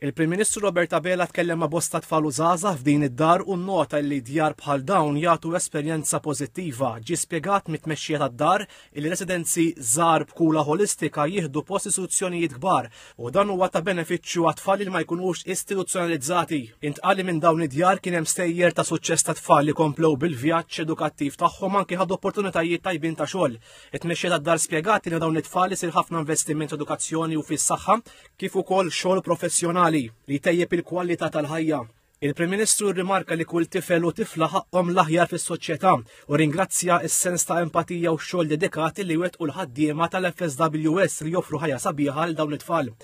Il-Prim Ministru Robert Abela tkellem ma' bosta tfal u żgħażagħ f'din id-dar u nnota li djar bħal dawn jagħtu esperjenza pożittiva. Ġie spjegat mit-tmexxija tad-dar li residenzi żgħar b'kura holistika jieħdu post istituzzjonijiet kbar u dan huwa ta' benefiċċju għat-tfal li ma jkunux istituzzjonalizzati. Intqali minn dawn id-djar kien hemm stejjer ta' suċċess ta' tfal li komplew bil-vjaġġ edukattiv tagħhom anke ħadu opportunitajiet tajbin ta' xogħol. It-tmexxija tad-dar spjegat li dawn it-tfal isir ħafna investiment f'edukazzjoni u fis-saħħa kif ukoll xogħol professjonali li tejjeb il-kwalità tal-ħajja. Il-Prim Ministru rrimarka li kull tifel u tifla ħaqhom l-aħjar fis-soċjetà u ringrazzja s-sens ta' empatija u xogħol dedikati li wettqu l-ħaddiema tal-FSWS li joffru ħajja sabiħa għal dawn it-tfal.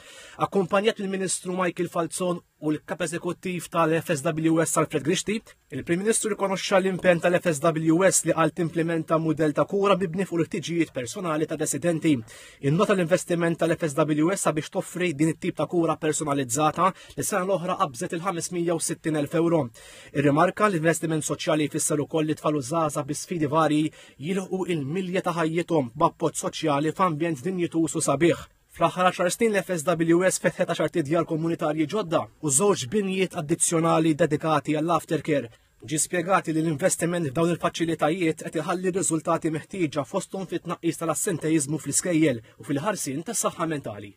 Akkumpanjat il-Ministru Michael Falzon u l-Kap Eżekuttiv tal-FSWS Alfred Grixti, il-Prim Ministru rikonoxxa l-impenn tal-FSWS li qal timplementa mudell ta' kura mibni fuq l-ħtiġijiet personali ta' residenti. Innota l-investiment tal-FSWS sabiex toffri din it-tip ta' kura personalizzata li sena l-oħra qabżet il-560,000 euro. Ir-rimarka l-investiment soċjali jfisser ukoll li tfal u żgħażagħ bi sfidi varji jilħqu il-milja ta' ħajjithom b'appoġġ soċjali f'ambjent dinjituż u sabiħ. Fl-aħħar 10 snin l-FSWS fetħet 10 djar komunitarji ġodda u żewġ binjiet addizzjonali dedikati għall-aftercare. Ġie spjegati li l-investiment f'dawn il-faċilitajiet qed iħalli r-riżultati meħtieġa fosthom fit-tnaqqis tal-assentejiżmu fl-iskejjel u fil-ħarsien tas-saħħa mentali.